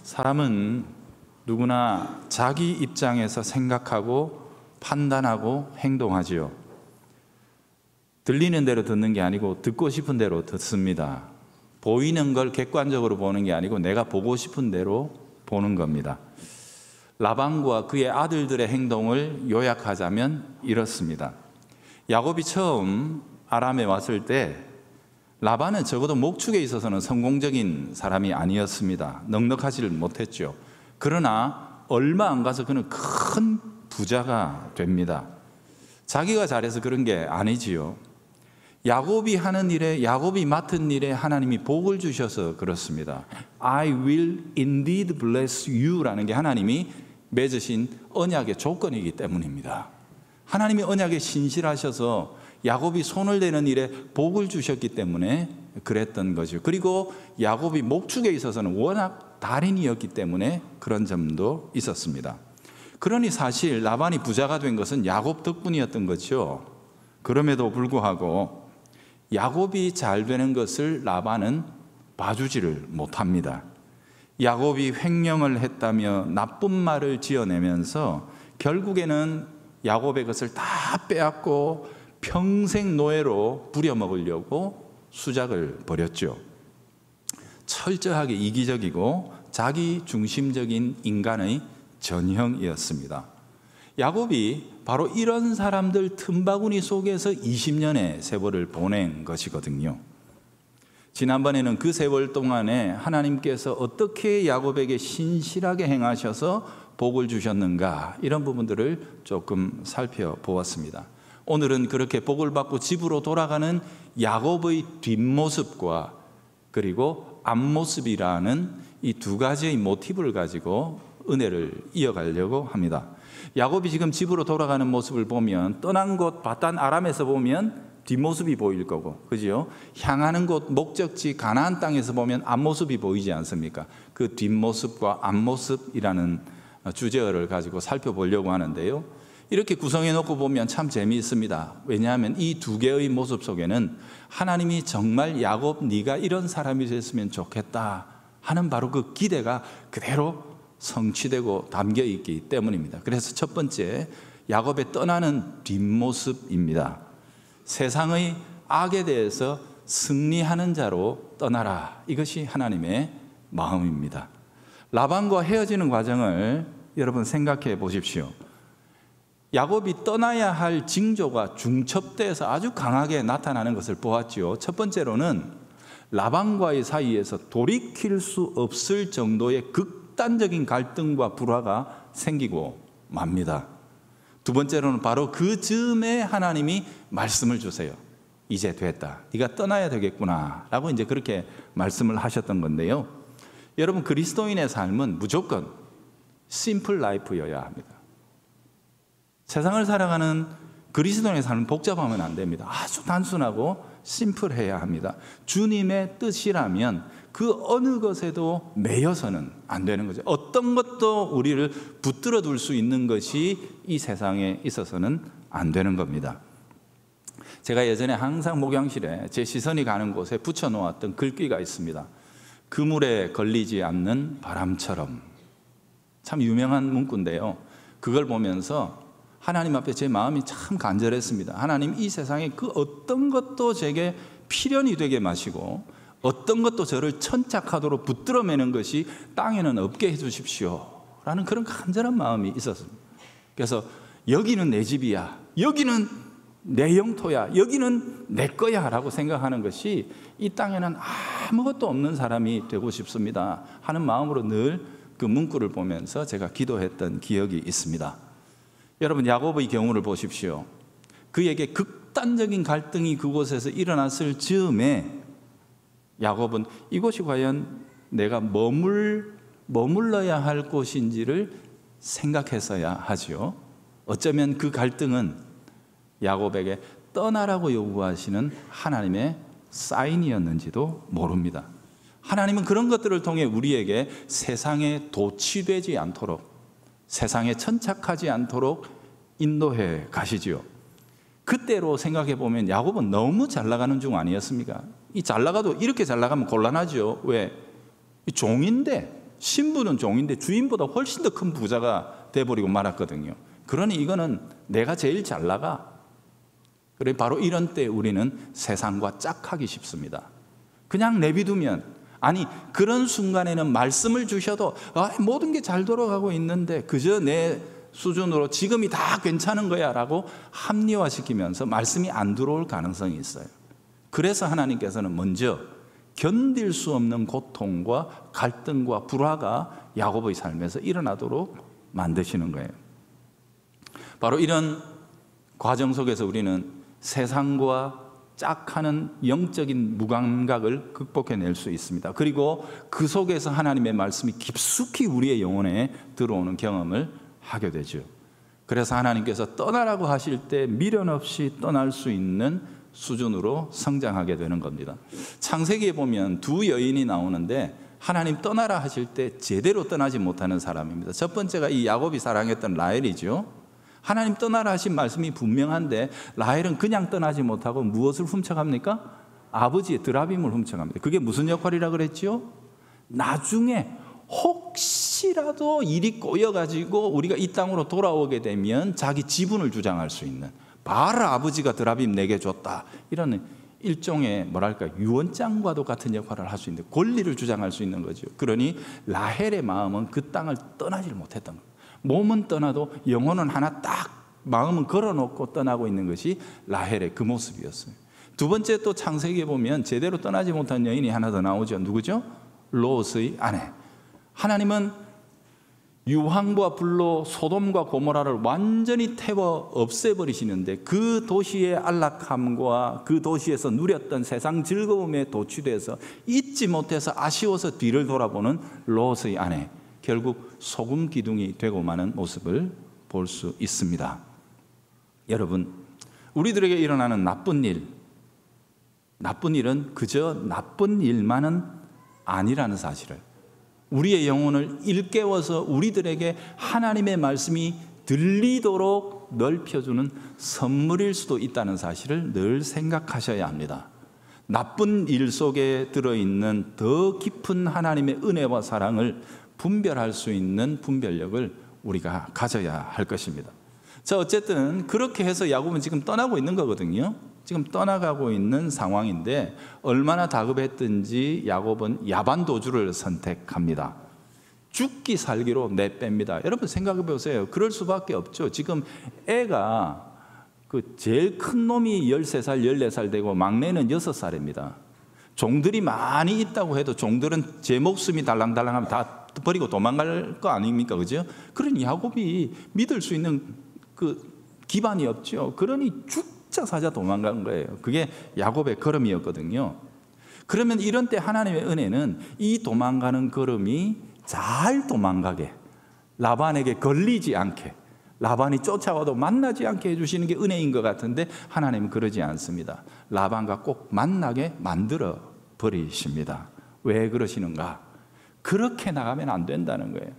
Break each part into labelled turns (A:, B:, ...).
A: 사람은 누구나 자기 입장에서 생각하고 판단하고 행동하지요. 들리는 대로 듣는 게 아니고 듣고 싶은 대로 듣습니다. 보이는 걸 객관적으로 보는 게 아니고 내가 보고 싶은 대로 보는 겁니다. 라반과 그의 아들들의 행동을 요약하자면 이렇습니다. 야곱이 처음 아람에 왔을 때 라반은 적어도 목축에 있어서는 성공적인 사람이 아니었습니다. 넉넉하지를 못했죠. 그러나 얼마 안 가서 그는 큰 부자가 됩니다. 자기가 잘해서 그런 게 아니지요. 야곱이 하는 일에, 야곱이 맡은 일에 하나님이 복을 주셔서 그렇습니다. I will indeed bless you 라는 게 하나님이 맺으신 언약의 조건이기 때문입니다. 하나님이 언약에 신실하셔서 야곱이 손을 대는 일에 복을 주셨기 때문에 그랬던 거죠. 그리고 야곱이 목축에 있어서는 워낙 달인이었기 때문에 그런 점도 있었습니다. 그러니 사실 라반이 부자가 된 것은 야곱 덕분이었던 거죠. 그럼에도 불구하고 야곱이 잘 되는 것을 라반은 봐주지를 못합니다. 야곱이 횡령을 했다며 나쁜 말을 지어내면서 결국에는 야곱의 것을 다 빼앗고 평생 노예로 부려먹으려고 수작을 벌였죠. 철저하게 이기적이고 자기 중심적인 인간의 전형이었습니다. 야곱이 바로 이런 사람들 틈바구니 속에서 20년의 세월을 보낸 것이거든요. 지난번에는 그 세월 동안에 하나님께서 어떻게 야곱에게 신실하게 행하셔서 복을 주셨는가, 이런 부분들을 조금 살펴보았습니다. 오늘은 그렇게 복을 받고 집으로 돌아가는 야곱의 뒷모습과 그리고 앞모습이라는 이 두 가지의 모티브를 가지고 은혜를 이어가려고 합니다. 야곱이 지금 집으로 돌아가는 모습을 보면 떠난 곳 바단 아람에서 보면 뒷모습이 보일 거고, 그죠? 향하는 곳 목적지 가나안 땅에서 보면 앞모습이 보이지 않습니까? 그 뒷모습과 앞모습이라는 주제어를 가지고 살펴보려고 하는데요. 이렇게 구성해 놓고 보면 참 재미있습니다. 왜냐하면 이 두 개의 모습 속에는 하나님이 정말 야곱 네가 이런 사람이 됐으면 좋겠다 하는 바로 그 기대가 그대로 성취되고 담겨 있기 때문입니다. 그래서 첫 번째, 야곱의 떠나는 뒷모습입니다. 세상의 악에 대해서 승리하는 자로 떠나라. 이것이 하나님의 마음입니다. 라반과 헤어지는 과정을 여러분 생각해 보십시오. 야곱이 떠나야 할 징조가 중첩돼서 아주 강하게 나타나는 것을 보았지요. 첫 번째로는 라반과의 사이에서 돌이킬 수 없을 정도의 극단적인 갈등과 불화가 생기고 맙니다. 두 번째로는 바로 그 즈음에 하나님이 말씀을 주세요. 이제 됐다. 네가 떠나야 되겠구나 라고 이제 그렇게 말씀을 하셨던 건데요. 여러분, 그리스도인의 삶은 무조건 심플 라이프여야 합니다. 세상을 살아가는 그리스도인의 삶은 복잡하면 안 됩니다. 아주 단순하고 심플해야 합니다. 주님의 뜻이라면 그 어느 것에도 매여서는 안 되는 거죠. 어떤 것도 우리를 붙들어 둘 수 있는 것이 이 세상에 있어서는 안 되는 겁니다. 제가 예전에 항상 목양실에 제 시선이 가는 곳에 붙여놓았던 글귀가 있습니다. 그물에 걸리지 않는 바람처럼. 참 유명한 문구인데요. 그걸 보면서 하나님 앞에 제 마음이 참 간절했습니다. 하나님, 이 세상에 그 어떤 것도 제게 필연이 되게 마시고 어떤 것도 저를 천착하도록 붙들어 매는 것이 땅에는 없게 해주십시오 라는 그런 간절한 마음이 있었습니다. 그래서 여기는 내 집이야, 여기는 내 영토야, 여기는 내 거야 라고 생각하는 것이 이 땅에는 아무것도 없는 사람이 되고 싶습니다 하는 마음으로 늘 그 문구를 보면서 제가 기도했던 기억이 있습니다. 여러분, 야곱의 경우를 보십시오. 그에게 극단적인 갈등이 그곳에서 일어났을 즈음에 야곱은 이곳이 과연 내가 머물러야 할 곳인지를 생각했어야 하지요. 어쩌면 그 갈등은 야곱에게 떠나라고 요구하시는 하나님의 사인이었는지도 모릅니다. 하나님은 그런 것들을 통해 우리에게 세상에 도취되지 않도록, 세상에 천착하지 않도록 인도해 가시지요. 그때로 생각해 보면 야곱은 너무 잘 나가는 중 아니었습니까? 이 잘 나가도 이렇게 잘 나가면 곤란하죠. 왜? 종인데 신부는 종인데 주인보다 훨씬 더 큰 부자가 돼버리고 말았거든요. 그러니 이거는 내가 제일 잘 나가. 그래 바로 이런 때 우리는 세상과 짝하기 쉽습니다. 그냥 내비두면, 아니 그런 순간에는 말씀을 주셔도 모든 게 잘 돌아가고 있는데 그저 내 수준으로 지금이 다 괜찮은 거야 라고 합리화시키면서 말씀이 안 들어올 가능성이 있어요. 그래서 하나님께서는 먼저 견딜 수 없는 고통과 갈등과 불화가 야곱의 삶에서 일어나도록 만드시는 거예요. 바로 이런 과정 속에서 우리는 세상과 짝하는 영적인 무감각을 극복해낼 수 있습니다. 그리고 그 속에서 하나님의 말씀이 깊숙이 우리의 영혼에 들어오는 경험을 하게 되죠. 그래서 하나님께서 떠나라고 하실 때 미련 없이 떠날 수 있는 수준으로 성장하게 되는 겁니다. 창세기에 보면 두 여인이 나오는데 하나님 떠나라 하실 때 제대로 떠나지 못하는 사람입니다. 첫 번째가 이 야곱이 사랑했던 라헬이죠. 하나님 떠나라 하신 말씀이 분명한데 라헬은 그냥 떠나지 못하고 무엇을 훔쳐갑니까? 아버지의 드라빔을 훔쳐갑니다. 그게 무슨 역할이라 그랬죠? 나중에 혹시라도 일이 꼬여가지고 우리가 이 땅으로 돌아오게 되면 자기 지분을 주장할 수 있는, 봐라 아버지가 드라빔 내게 줬다, 이런 일종의 뭐랄까 유언장과도 같은 역할을 할 수 있는, 권리를 주장할 수 있는 거죠. 그러니 라헬의 마음은 그 땅을 떠나질 못했던 거예요. 몸은 떠나도 영혼은 하나 딱 마음은 걸어놓고 떠나고 있는 것이 라헬의 그 모습이었어요. 두 번째 또 창세기에 보면 제대로 떠나지 못한 여인이 하나 더 나오죠. 누구죠? 롯의 아내. 하나님은 유황과 불로 소돔과 고모라를 완전히 태워 없애버리시는데 그 도시의 안락함과 그 도시에서 누렸던 세상 즐거움에 도취돼서 잊지 못해서 아쉬워서 뒤를 돌아보는 롯의 아내, 결국 소금 기둥이 되고 마는 모습을 볼 수 있습니다. 여러분, 우리들에게 일어나는 나쁜 일은 그저 나쁜 일만은 아니라는 사실을, 우리의 영혼을 일깨워서 우리들에게 하나님의 말씀이 들리도록 넓혀주는 선물일 수도 있다는 사실을 늘 생각하셔야 합니다. 나쁜 일 속에 들어있는 더 깊은 하나님의 은혜와 사랑을 분별할 수 있는 분별력을 우리가 가져야 할 것입니다. 자, 어쨌든 그렇게 해서 야곱은 지금 떠나고 있는 거거든요. 지금 떠나가고 있는 상황인데 얼마나 다급했든지 야곱은 야반 도주를 선택합니다. 죽기 살기로 내뺍니다. 여러분 생각해 보세요. 그럴 수밖에 없죠. 지금 애가 그 제일 큰 놈이 13살, 14살 되고 막내는 6살입니다. 종들이 많이 있다고 해도 종들은 제 목숨이 달랑달랑하면 다 버리고 도망갈 거 아닙니까? 그죠? 그러니 야곱이 믿을 수 있는 그 기반이 없죠. 그러니 죽자 사자 도망간 거예요. 그게 야곱의 걸음이었거든요. 그러면 이런 때 하나님의 은혜는 이 도망가는 걸음이 잘 도망가게, 라반에게 걸리지 않게, 라반이 쫓아와도 만나지 않게 해주시는 게 은혜인 것 같은데 하나님은 그러지 않습니다. 라반과 꼭 만나게 만들어 버리십니다. 왜 그러시는가? 그렇게 나가면 안 된다는 거예요.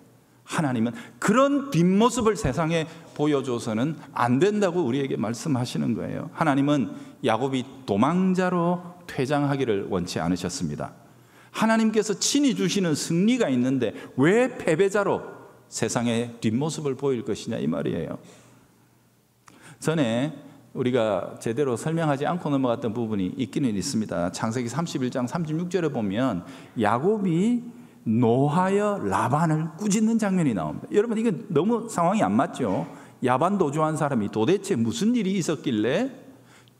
A: 하나님은 그런 뒷모습을 세상에 보여줘서는 안 된다고 우리에게 말씀하시는 거예요. 하나님은 야곱이 도망자로 퇴장하기를 원치 않으셨습니다. 하나님께서 친히 주시는 승리가 있는데 왜 패배자로 세상의 뒷모습을 보일 것이냐 이 말이에요. 전에 우리가 제대로 설명하지 않고 넘어갔던 부분이 있기는 있습니다. 창세기 31장 36절에 보면 야곱이 노하여 라반을 꾸짖는 장면이 나옵니다. 여러분 이건 너무 상황이 안 맞죠? 야반 도주한 사람이 도대체 무슨 일이 있었길래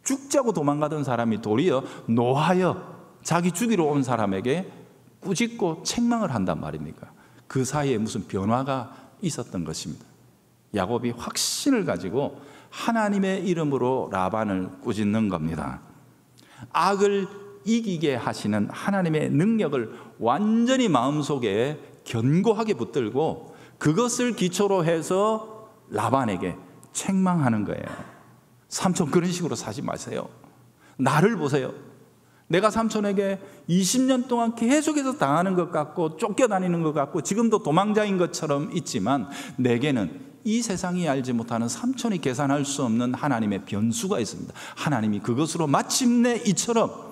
A: 죽자고 도망가던 사람이 도리어 노하여 자기 죽이러 온 사람에게 꾸짖고 책망을 한단 말입니까? 그 사이에 무슨 변화가 있었던 것입니다. 야곱이 확신을 가지고 하나님의 이름으로 라반을 꾸짖는 겁니다. 악을 이기게 하시는 하나님의 능력을 완전히 마음속에 견고하게 붙들고 그것을 기초로 해서 라반에게 책망하는 거예요. 삼촌 그런 식으로 사지 마세요. 나를 보세요. 내가 삼촌에게 20년 동안 계속해서 당하는 것 같고 쫓겨다니는 것 같고 지금도 도망자인 것처럼 있지만 내게는 이 세상이 알지 못하는 삼촌이 계산할 수 없는 하나님의 변수가 있습니다. 하나님이 그것으로 마침내 이처럼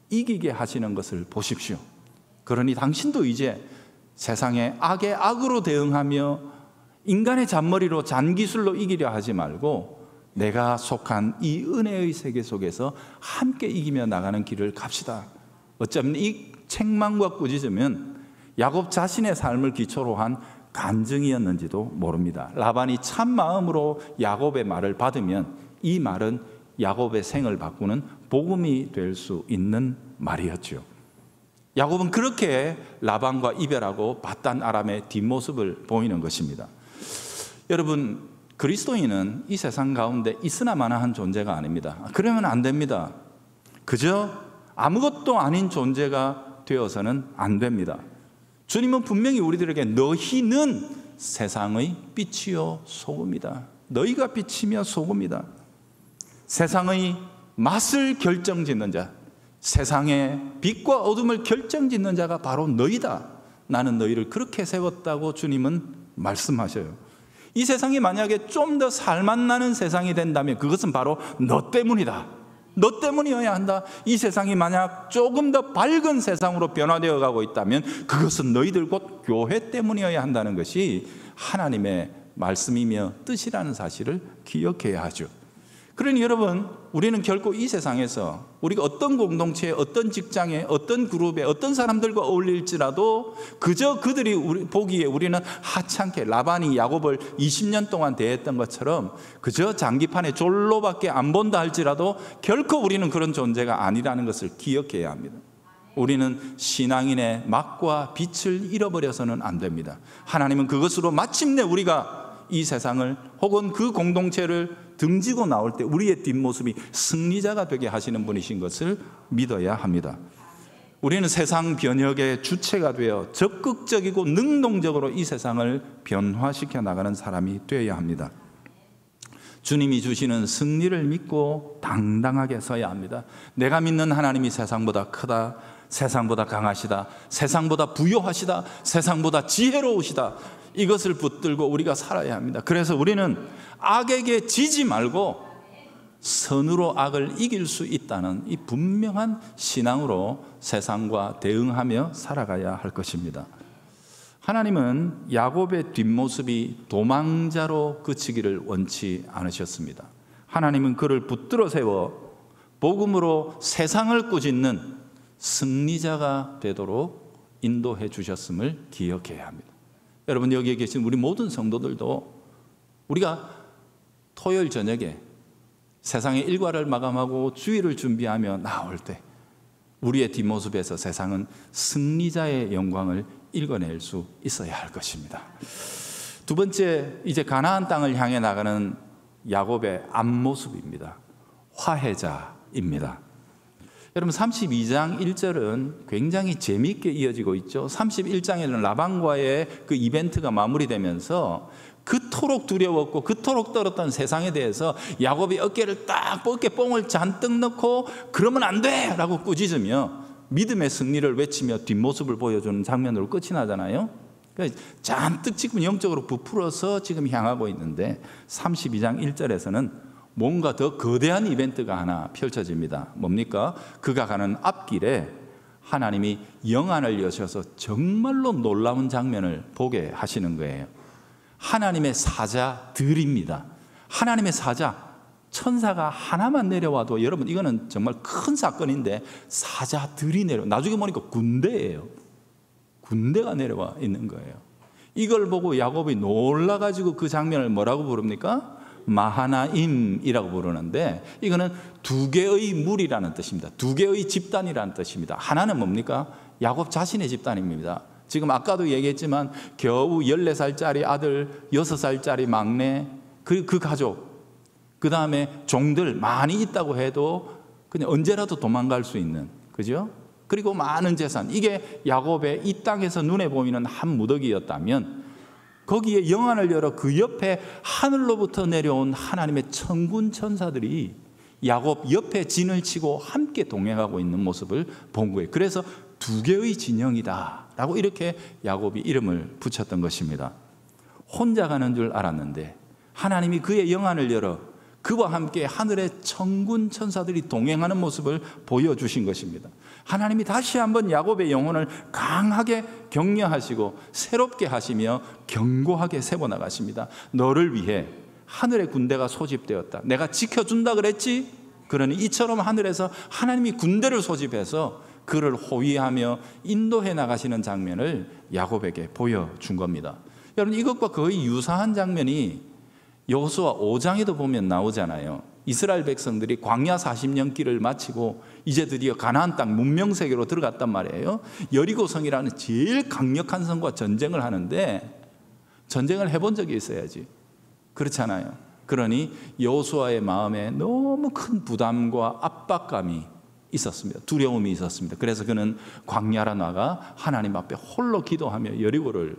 A: 이기게 하시는 것을 보십시오. 그러니 당신도 이제 세상의 악에 악으로 대응하며 인간의 잔머리로 잔기술로 이기려 하지 말고 내가 속한 이 은혜의 세계 속에서 함께 이기며 나가는 길을 갑시다. 어쩌면 이 책망과 꾸짖으면 야곱 자신의 삶을 기초로 한 간증이었는지도 모릅니다. 라반이 참 마음으로 야곱의 말을 받으면 이 말은 야곱의 생을 바꾸는 복음이 될 수 있는 말이었죠. 야곱은 그렇게 라반과 이별하고 밧단 아람의 뒷모습을 보이는 것입니다. 여러분, 그리스도인은 이 세상 가운데 있으나마나한 존재가 아닙니다. 그러면 안 됩니다. 그저 아무것도 아닌 존재가 되어서는 안 됩니다. 주님은 분명히 우리들에게 너희는 세상의 빛이요 소금이다. 너희가 빛이며 소금이다. 세상의 맛을 결정짓는 자, 세상의 빛과 어둠을 결정짓는 자가 바로 너희다. 나는 너희를 그렇게 세웠다고 주님은 말씀하셔요. 이 세상이 만약에 좀 더 살맛나는 세상이 된다면 그것은 바로 너 때문이다. 너 때문이어야 한다. 이 세상이 만약 조금 더 밝은 세상으로 변화되어 가고 있다면 그것은 너희들 곧 교회 때문이어야 한다는 것이 하나님의 말씀이며 뜻이라는 사실을 기억해야 하죠. 그러니 여러분, 우리는 결코 이 세상에서 우리가 어떤 공동체에, 어떤 직장에, 어떤 그룹에, 어떤 사람들과 어울릴지라도 그저 그들이 보기에 우리는 하찮게 라반이 야곱을 20년 동안 대했던 것처럼 그저 장기판에 졸로밖에 안 본다 할지라도 결코 우리는 그런 존재가 아니라는 것을 기억해야 합니다. 우리는 신앙인의 맛과 빛을 잃어버려서는 안 됩니다. 하나님은 그것으로 마침내 우리가 이 세상을 혹은 그 공동체를 등지고 나올 때 우리의 뒷모습이 승리자가 되게 하시는 분이신 것을 믿어야 합니다. 우리는 세상 변혁의 주체가 되어 적극적이고 능동적으로 이 세상을 변화시켜 나가는 사람이 되어야 합니다. 주님이 주시는 승리를 믿고 당당하게 서야 합니다. 내가 믿는 하나님이 세상보다 크다, 세상보다 강하시다, 세상보다 부요하시다, 세상보다 지혜로우시다, 이것을 붙들고 우리가 살아야 합니다. 그래서 우리는 악에게 지지 말고 선으로 악을 이길 수 있다는 이 분명한 신앙으로 세상과 대응하며 살아가야 할 것입니다. 하나님은 야곱의 뒷모습이 도망자로 그치기를 원치 않으셨습니다. 하나님은 그를 붙들어 세워 복음으로 세상을 꾸짖는 승리자가 되도록 인도해 주셨음을 기억해야 합니다. 여러분, 여기에 계신 우리 모든 성도들도 우리가 토요일 저녁에 세상의 일과를 마감하고 주일을 준비하며 나올 때 우리의 뒷모습에서 세상은 승리자의 영광을 읽어낼 수 있어야 할 것입니다. 두 번째, 이제 가나안 땅을 향해 나가는 야곱의 앞모습입니다. 화해자입니다. 여러분, 32장 1절은 굉장히 재미있게 이어지고 있죠. 31장에는 라반과의 그 이벤트가 마무리되면서 그토록 두려웠고 그토록 떨었던 세상에 대해서 야곱이 어깨를 딱 어깨뽕을 잔뜩 넣고 그러면 안 돼! 라고 꾸짖으며 믿음의 승리를 외치며 뒷모습을 보여주는 장면으로 끝이 나잖아요. 그러니까 잔뜩 지금 영적으로 부풀어서 지금 향하고 있는데 32장 1절에서는 뭔가 더 거대한 이벤트가 하나 펼쳐집니다. 뭡니까? 그가 가는 앞길에 하나님이 영안을 여셔서 정말로 놀라운 장면을 보게 하시는 거예요. 하나님의 사자들입니다. 하나님의 사자, 천사가 하나만 내려와도 여러분 이거는 정말 큰 사건인데 사자들이 나중에 보니까 군대예요. 군대가 내려와 있는 거예요. 이걸 보고 야곱이 놀라가지고 그 장면을 뭐라고 부릅니까? 마하나임이라고 부르는데 이거는 두 개의 무리라는 뜻입니다. 두 개의 집단이라는 뜻입니다. 하나는 뭡니까? 야곱 자신의 집단입니다. 지금 아까도 얘기했지만 겨우 14살짜리 아들, 6살짜리 막내, 그 가족, 그 다음에 종들 많이 있다고 해도 그냥 언제라도 도망갈 수 있는, 그죠? 그리고 많은 재산, 이게 야곱의 이 땅에서 눈에 보이는 한 무더기였다면 거기에 영안을 열어 그 옆에 하늘로부터 내려온 하나님의 천군 천사들이 야곱 옆에 진을 치고 함께 동행하고 있는 모습을 본 거예요. 그래서 두 개의 진영이다 라고 이렇게 야곱이 이름을 붙였던 것입니다. 혼자 가는 줄 알았는데 하나님이 그의 영안을 열어 그와 함께 하늘의 천군 천사들이 동행하는 모습을 보여주신 것입니다. 하나님이 다시 한번 야곱의 영혼을 강하게 격려하시고 새롭게 하시며 견고하게 세워나가십니다. 너를 위해 하늘의 군대가 소집되었다. 내가 지켜준다 그랬지? 그러니 이처럼 하늘에서 하나님이 군대를 소집해서 그를 호위하며 인도해 나가시는 장면을 야곱에게 보여준 겁니다. 여러분, 이것과 거의 유사한 장면이 여호수아 5장에도 보면 나오잖아요. 이스라엘 백성들이 광야 40년 길을 마치고 이제 드디어 가나안 땅 문명세계로 들어갔단 말이에요. 여리고성이라는 제일 강력한 성과 전쟁을 하는데, 전쟁을 해본 적이 있어야지. 그렇잖아요. 그러니 여호수아의 마음에 너무 큰 부담과 압박감이 있었습니다. 두려움이 있었습니다. 그래서 그는 광야로 나가 하나님 앞에 홀로 기도하며 여리고를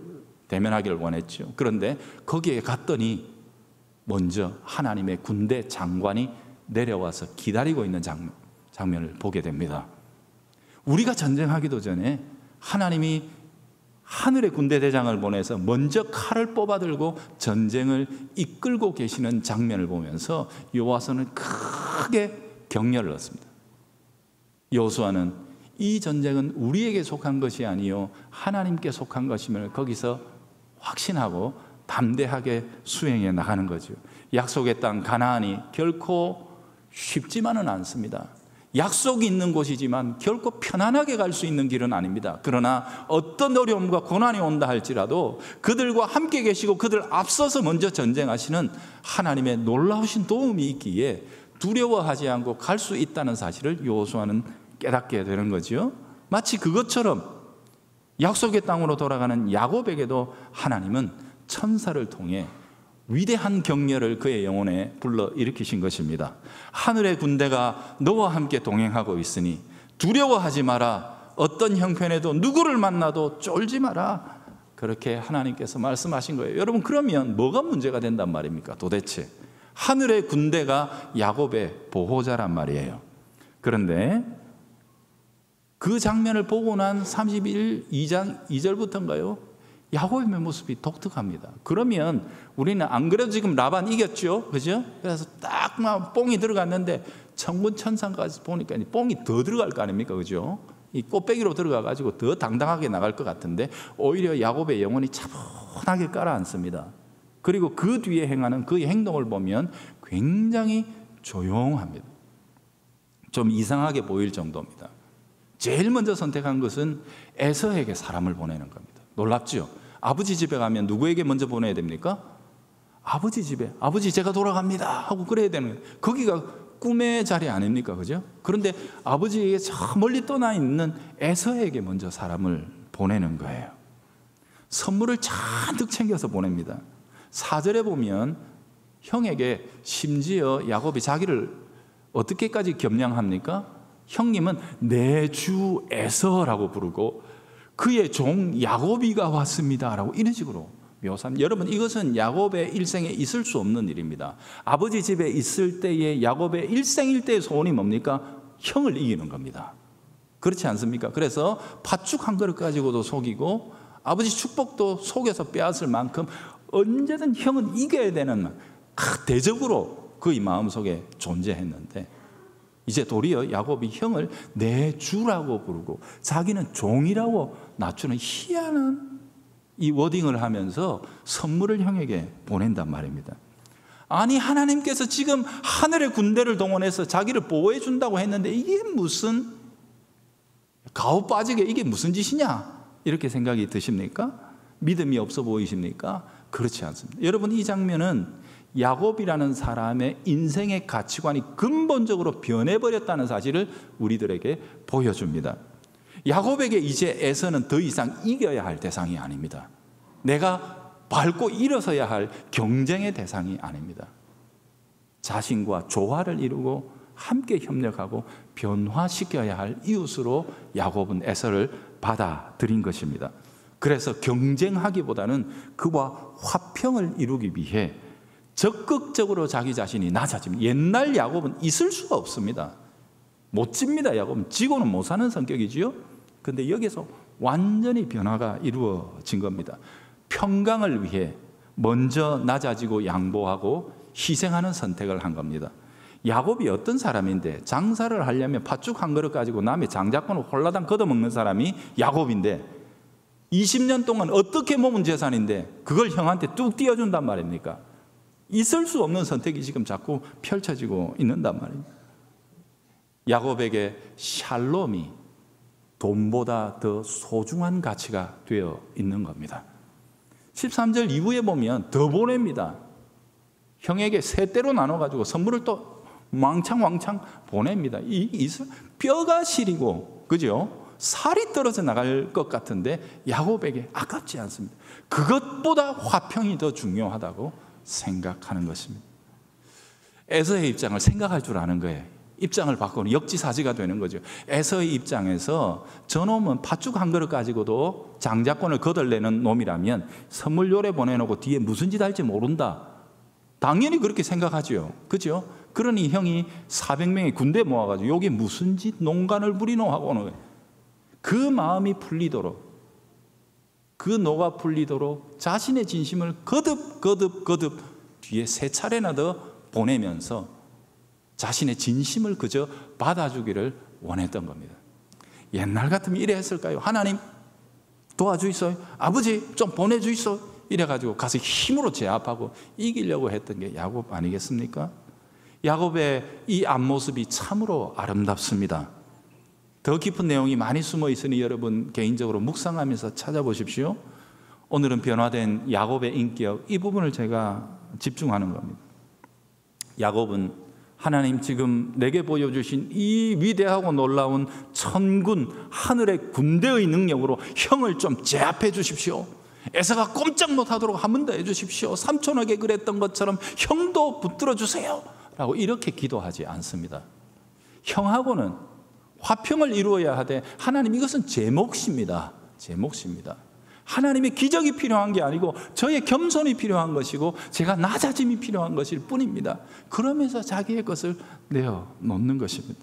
A: 대면하기를 원했죠. 그런데 거기에 갔더니 먼저 하나님의 군대 장관이 내려와서 기다리고 있는 장면을 보게 됩니다. 우리가 전쟁하기도 전에 하나님이 하늘의 군대 대장을 보내서 먼저 칼을 뽑아들고 전쟁을 이끌고 계시는 장면을 보면서 여호와서는 크게 격려를 얻습니다. 여호수아는 이 전쟁은 우리에게 속한 것이 아니요 하나님께 속한 것임을 거기서 확신하고 담대하게 수행해 나가는 거죠. 약속의 땅 가나안이 결코 쉽지만은 않습니다. 약속이 있는 곳이지만 결코 편안하게 갈 수 있는 길은 아닙니다. 그러나 어떤 어려움과 고난이 온다 할지라도 그들과 함께 계시고 그들 앞서서 먼저 전쟁하시는 하나님의 놀라우신 도움이 있기에 두려워하지 않고 갈 수 있다는 사실을 여호수아는 깨닫게 되는 거죠. 마치 그것처럼 약속의 땅으로 돌아가는 야곱에게도 하나님은 천사를 통해 위대한 격려를 그의 영혼에 불러일으키신 것입니다. 하늘의 군대가 너와 함께 동행하고 있으니 두려워하지 마라. 어떤 형편에도 누구를 만나도 쫄지 마라. 그렇게 하나님께서 말씀하신 거예요. 여러분, 그러면 뭐가 문제가 된단 말입니까? 도대체 하늘의 군대가 야곱의 보호자란 말이에요. 그런데 그 장면을 보고 난 2장 2절부터인가요? 야곱의 모습이 독특합니다. 그러면 우리는 안 그래도 지금 라반 이겼죠? 그죠? 그래서 딱 막 뽕이 들어갔는데 천군 천사까지 보니까 뽕이 더 들어갈 거 아닙니까? 그죠? 이 꽃배기로 들어가가지고 더 당당하게 나갈 것 같은데 오히려 야곱의 영혼이 차분하게 깔아앉습니다. 그리고 그 뒤에 행하는 그의 행동을 보면 굉장히 조용합니다. 좀 이상하게 보일 정도입니다. 제일 먼저 선택한 것은 에서에게 사람을 보내는 겁니다. 놀랍죠? 아버지 집에 가면 누구에게 먼저 보내야 됩니까? 아버지 집에. 아버지 제가 돌아갑니다 하고 그래야 되는 거예요. 거기가 꿈의 자리 아닙니까? 그죠? 그런데 아버지에게 저 멀리 떠나 있는 에서에게 먼저 사람을 보내는 거예요. 선물을 잔뜩 챙겨서 보냅니다. 4절에 보면 형에게 심지어 야곱이 자기를 어떻게까지 겸양합니까? 형님은 내 주 에서라고 부르고 그의 종 야곱이가 왔습니다 라고 이런 식으로 묘사합니다. 여러분, 이것은 야곱의 일생에 있을 수 없는 일입니다. 아버지 집에 있을 때의 야곱의 일생일대의 소원이 뭡니까? 형을 이기는 겁니다. 그렇지 않습니까? 그래서 팥죽 한 그릇 가지고도 속이고 아버지 축복도 속여서 빼앗을 만큼 언제든 형은 이겨야 되는 대적으로 그의 마음속에 존재했는데 이제 도리어 야곱이 형을 내 주라고 부르고 자기는 종이라고 낮추는 희한한 이 워딩을 하면서 선물을 형에게 보낸단 말입니다. 아니, 하나님께서 지금 하늘의 군대를 동원해서 자기를 보호해 준다고 했는데 이게 무슨 가오 빠지게 이게 무슨 짓이냐 이렇게 생각이 드십니까? 믿음이 없어 보이십니까? 그렇지 않습니다. 여러분, 이 장면은 야곱이라는 사람의 인생의 가치관이 근본적으로 변해버렸다는 사실을 우리들에게 보여줍니다. 야곱에게 이제 에서는 더 이상 이겨야 할 대상이 아닙니다. 내가 밟고 일어서야 할 경쟁의 대상이 아닙니다. 자신과 조화를 이루고 함께 협력하고 변화시켜야 할 이웃으로 야곱은 에서를 받아들인 것입니다. 그래서 경쟁하기보다는 그와 화평을 이루기 위해 적극적으로 자기 자신이 낮아집니다. 옛날 야곱은 있을 수가 없습니다. 못 집니다. 야곱은 지고는 못 사는 성격이지요. 그런데 여기서 완전히 변화가 이루어진 겁니다. 평강을 위해 먼저 낮아지고 양보하고 희생하는 선택을 한 겁니다. 야곱이 어떤 사람인데 장사를 하려면 팥죽 한 그릇 가지고 남의 장자권을 홀라당 걷어먹는 사람이 야곱인데 20년 동안 어떻게 모은 재산인데 그걸 형한테 뚝 띄워준단 말입니까? 있을 수 없는 선택이 지금 자꾸 펼쳐지고 있는단 말입니다. 야곱에게 샬롬이 돈보다 더 소중한 가치가 되어 있는 겁니다. 13절 이후에 보면 더 보냅니다. 형에게 세 대로 나눠가지고 선물을 또 왕창 보냅니다. 뼈가 시리고, 그죠? 살이 떨어져 나갈 것 같은데 야곱에게 아깝지 않습니다. 그것보다 화평이 더 중요하다고 생각하는 것입니다. 에서의 입장을 생각할 줄 아는 거예요. 입장을 바꾸는 역지사지가 되는 거죠. 에서의 입장에서 저놈은 팥죽 한 그릇 가지고도 장자권을 거덜내는 놈이라면 선물 요래 보내놓고 뒤에 무슨 짓 할지 모른다. 당연히 그렇게 생각하죠. 그죠? 그러니 형이 400명의 군대 모아가지고 여기 무슨 짓 농간을 부리노 하고 오는 거예요. 그 마음이 풀리도록, 그 노가 풀리도록 자신의 진심을 거듭 뒤에 세 차례나 더 보내면서 자신의 진심을 그저 받아주기를 원했던 겁니다. 옛날 같으면 이래 했을까요? 하나님 도와주이소, 아버지 좀 보내주이소, 이래가지고 가서 힘으로 제압하고 이기려고 했던 게 야곱 아니겠습니까? 야곱의 이 앞모습이 참으로 아름답습니다. 더 깊은 내용이 많이 숨어 있으니 여러분 개인적으로 묵상하면서 찾아보십시오. 오늘은 변화된 야곱의 인격, 이 부분을 제가 집중하는 겁니다. 야곱은 하나님 지금 내게 보여주신 이 위대하고 놀라운 천군, 하늘의 군대의 능력으로 형을 좀 제압해 주십시오. 에서가 꼼짝 못하도록 한 번 더 해주십시오. 삼촌에게 그랬던 것처럼 형도 붙들어 주세요 라고 이렇게 기도하지 않습니다. 형하고는 화평을 이루어야 하되 하나님 이것은 제 몫입니다. 제 몫입니다. 하나님의 기적이 필요한 게 아니고 저의 겸손이 필요한 것이고 제가 낮아짐이 필요한 것일 뿐입니다. 그러면서 자기의 것을 내어놓는 것입니다.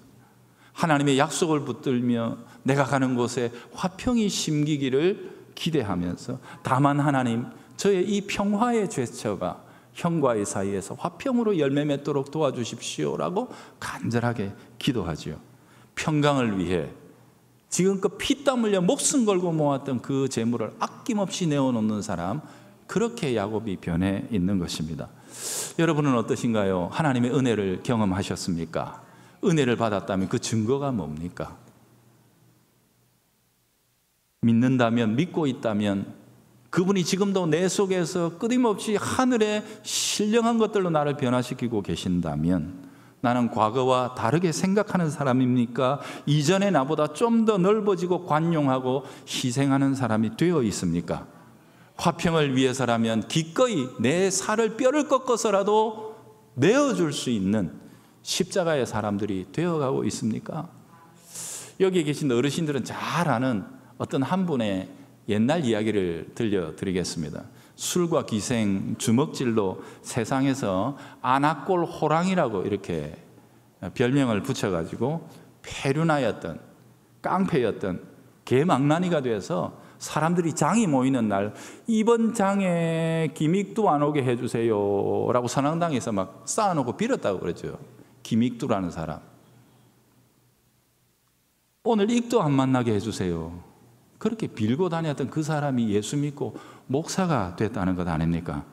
A: 하나님의 약속을 붙들며 내가 가는 곳에 화평이 심기기를 기대하면서 다만 하나님 저의 이 평화의 제처가 형과의 사이에서 화평으로 열매 맺도록 도와주십시오라고 간절하게 기도하지요. 평강을 위해 지금껏 피땀 흘려 목숨 걸고 모았던 그 재물을 아낌없이 내어놓는 사람, 그렇게 야곱이 변해 있는 것입니다. 여러분은 어떠신가요? 하나님의 은혜를 경험하셨습니까? 은혜를 받았다면 그 증거가 뭡니까? 믿는다면, 믿고 있다면 그분이 지금도 내 속에서 끊임없이 하늘의 신령한 것들로 나를 변화시키고 계신다면 나는 과거와 다르게 생각하는 사람입니까? 이전의 나보다 좀 더 넓어지고 관용하고 희생하는 사람이 되어 있습니까? 화평을 위해서라면 기꺼이 내 살을 뼈를 꺾어서라도 내어줄 수 있는 십자가의 사람들이 되어가고 있습니까? 여기에 계신 어르신들은 잘 아는 어떤 한 분의 옛날 이야기를 들려드리겠습니다. 술과 기생, 주먹질로 세상에서 아나꼴 호랑이라고 이렇게 별명을 붙여가지고 폐륜하였던, 깡패였던 개망나니가 되어서 사람들이 장이 모이는 날 이번 장에 김익두 안 오게 해주세요 라고 선앙당에서 막 쌓아놓고 빌었다고 그러죠. 김익두라는 사람. 오늘 익두 안 만나게 해주세요. 그렇게 빌고 다녔던 그 사람이 예수 믿고 목사가 됐다는 것 아닙니까?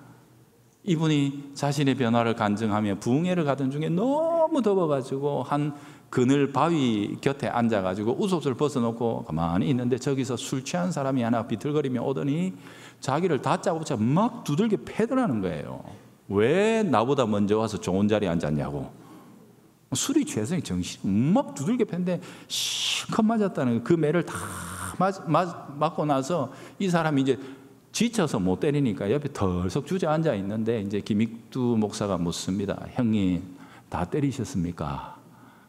A: 이분이 자신의 변화를 간증하며 부흥회를 가던 중에 너무 더워가지고 한 그늘 바위 곁에 앉아가지고 웃옷을 벗어놓고 가만히 있는데 저기서 술 취한 사람이 하나 비틀거리며 오더니 자기를 다짜고 붙여 막 두들겨 패더라는 거예요. 왜 나보다 먼저 와서 좋은 자리에 앉았냐고. 술이 취해서 정신이 막 두들겨 팼는데 실컷 맞았다는 거예요. 그 매를 다 맞고 나서 이 사람이 이제 지쳐서 못 때리니까 옆에 덜썩 주저앉아 있는데 이제 김익두 목사가 묻습니다. 형님 다 때리셨습니까?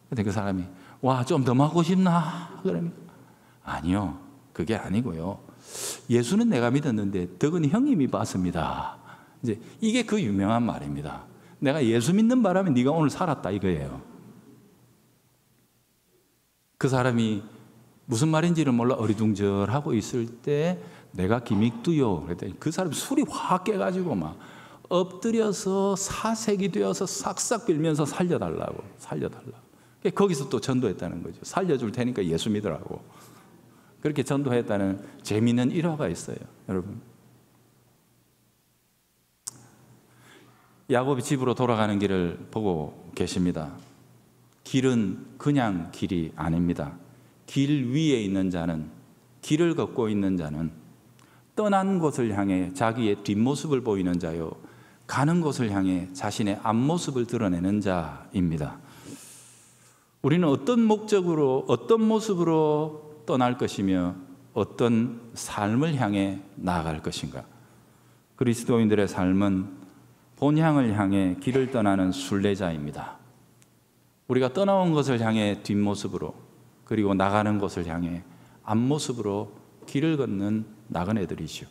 A: 근데 그 사람이 와, 좀 더 맞고 싶나? 그러면 아니요, 그게 아니고요. 예수는 내가 믿었는데 덕은 형님이 봤습니다. 이제 이게 그 유명한 말입니다. 내가 예수 믿는 바람에 네가 오늘 살았다 이거예요. 그 사람이 무슨 말인지를 몰라 어리둥절하고 있을 때 내가 김익두요 그랬더니 그 사람이 술이 확 깨가지고 막 엎드려서 사색이 되어서 싹싹 빌면서 살려달라고. 거기서 또 전도했다는 거죠. 살려줄 테니까 예수 믿으라고. 그렇게 전도했다는 재미있는 일화가 있어요, 여러분. 야곱이 집으로 돌아가는 길을 보고 계십니다. 길은 그냥 길이 아닙니다. 길 위에 있는 자는, 길을 걷고 있는 자는 떠난 곳을 향해 자기의 뒷모습을 보이는 자요, 가는 곳을 향해 자신의 앞모습을 드러내는 자입니다. 우리는 어떤 목적으로, 어떤 모습으로 떠날 것이며 어떤 삶을 향해 나아갈 것인가? 그리스도인들의 삶은 본향을 향해 길을 떠나는 순례자입니다. 우리가 떠나온 것을 향해 뒷모습으로, 그리고 나가는 곳을 향해 앞모습으로 길을 걷는 나그네들이죠.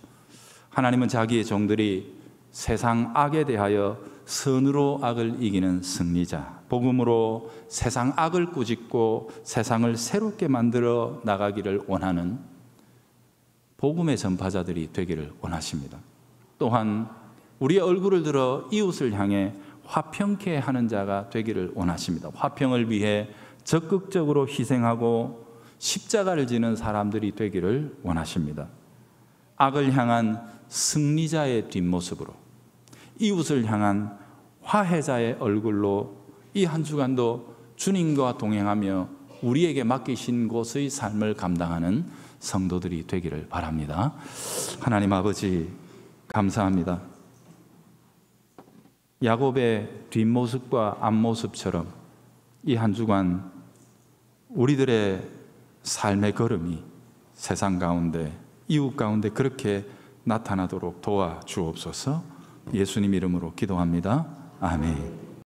A: 하나님은 자기의 종들이 세상 악에 대하여 선으로 악을 이기는 승리자, 복음으로 세상 악을 꾸짖고 세상을 새롭게 만들어 나가기를 원하는 복음의 전파자들이 되기를 원하십니다. 또한 우리의 얼굴을 들어 이웃을 향해 화평케 하는 자가 되기를 원하십니다. 화평을 위해 적극적으로 희생하고 십자가를 지는 사람들이 되기를 원하십니다. 악을 향한 승리자의 뒷모습으로, 이웃을 향한 화해자의 얼굴로 이 한 주간도 주님과 동행하며 우리에게 맡기신 곳의 삶을 감당하는 성도들이 되기를 바랍니다. 하나님 아버지, 감사합니다. 야곱의 뒷모습과 앞모습처럼 이 한 주간 우리들의 삶의 걸음이 세상 가운데, 이웃 가운데 그렇게 나타나도록 도와주옵소서. 예수님 이름으로 기도합니다. 아멘.